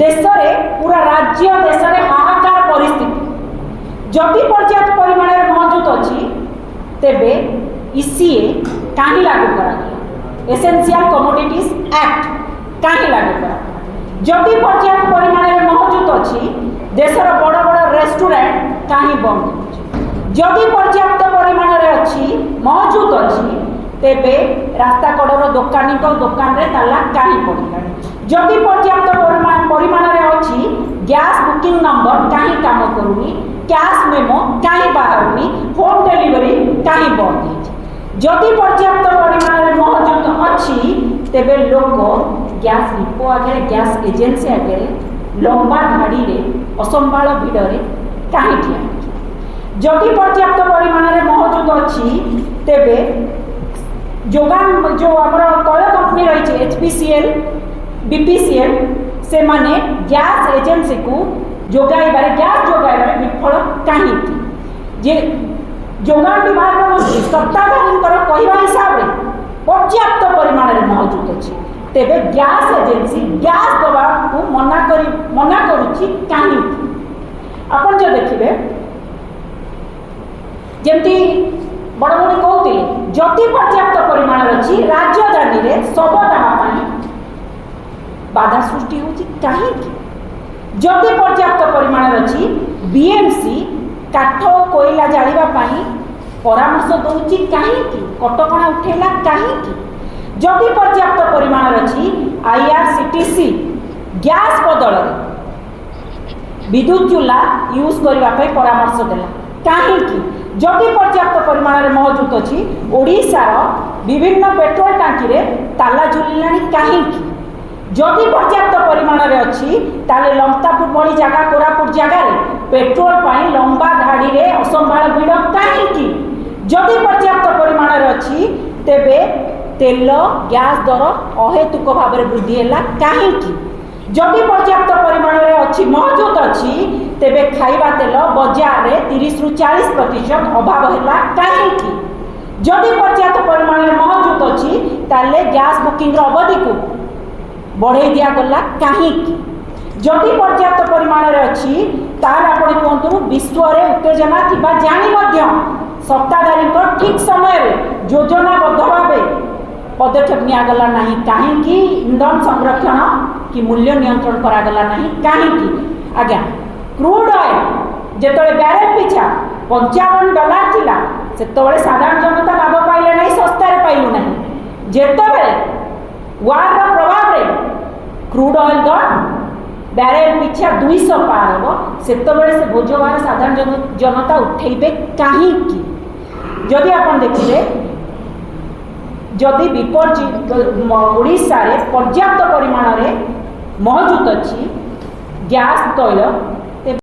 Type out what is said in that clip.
देश में पूरा राज्य देश में हाहाकार परिस्थिति जदि पर्याप्त परिमाण में मौजूद अच्छी तेबे ईसीए कहीं लागू करा एसेंशियल कमोडिटीज एक्ट कहीं लागू करा जदि पर्याप्त परिमाण में मौजूद अच्छी देशर बड़ बड़ रेस्टोरेंट कहीं बंद जदि पर्याप्त परिमाण में अच्छी मौजूद अच्छी तेबे रास्ता कड़र दोकानी दोकान रे ताला कहीं पड़े जदि पर्याप्त परिमाण में अच्छी गैस बुकिंग नंबर कहीं काम करूनी कैश मेमो कहीं बाहरुनी होम डिलीवरी कहीं बंद जदि पर्याप्त परिमाण में मौजूद अच्छी तेबे लोक गैस डिपो आगे गैस एजेंसी आगे लंबा धाड़ी रे असंभाल भिड़ कहीं ठिया जदि पर्याप्त परिमाण में मौजूद अच्छी तेबे जोगान जो आमर तैल कंपनी रही एचपीसीएल बीपीसीएल से माने गैस एजेंसी को जोगाइबार गैस जोगाइबार विफल कहीं जे जोगान विभाग मंत्री सत्ताधारी कहवा हिसाब से पर्याप्त परिमाण में मौजूद अच्छी तेबे गैस एजेंसी गैस दवा को मना करुच्ची कहीं आपन जो देखिए जमती बड़ बड़ी कहते जदि पर्याप्त परिमाण अच्छी राजधानी में शव दाह बाधा सृष्टि होची कहीं जदि पर्याप्त परिमाण अच्छी बीएमसी काठ कोयला जालिबा पाई परामर्श दौची कहीं कटकणा उठेला कहीं जदि पर्याप्त परिमाण अच्छी आईआरसीटीसी गैस बदल विद्युत चूल्हा यूज करने परामर्श देला कहीं जदि पर्याप्त परिमाण में मौजूद अच्छी ओडिशार विभिन्न पेट्रोल टांकी रे ताला झुलिलानी कहीं जदि पर्याप्त परिमाण में अच्छी ताले लंकापुर भली जगह कोरापुट जगार पेट्रोल पाई लंबा धाड़ी रे असंभाल भिड़ कहीं जदि पर्याप्त परिमाण में अच्छी तेबे तेल गैस दर अहेतुक भाव में वृद्धि है कहीं जदि पर्याप्त परिमाण में अच्छी मौजूद अच्छी तेबे खाइबा तेल बाजार रे 30 रु 40% अभाव है कहीं जदि पर्याप्त परिमाण में मौजूद अच्छी ताले गैस बुकिंग अवधि को बढ़े दिगला कहीं जदि पर्याप्त परिमाण में अच्छी तार आप कहतु विश्व में उत्तेजना थिबा जानी सत्ताधारी ठीक समय योजनाबद्ध भाव पदक्षेप निगला ना कहीं इंधन संरक्षण कि मूल्य नियंत्रण करागला ना कहीं आज्ञा क्रूड ऑयल जिते बैरेल पिछा $55 थिला से साधारण जनता लाभ पाइले नहीं सस्तार पाइलु ना जिते वार प्रभाव रे क्रूड ऑयल दर बैरेल पिछा 200 पार हम से भोजवार साधारण जनता उठेबे कहीं जदि आप देखिए जदि ओडिशा रे पर्याप्त परिमाण में मौजूद अच्छी गैस तैल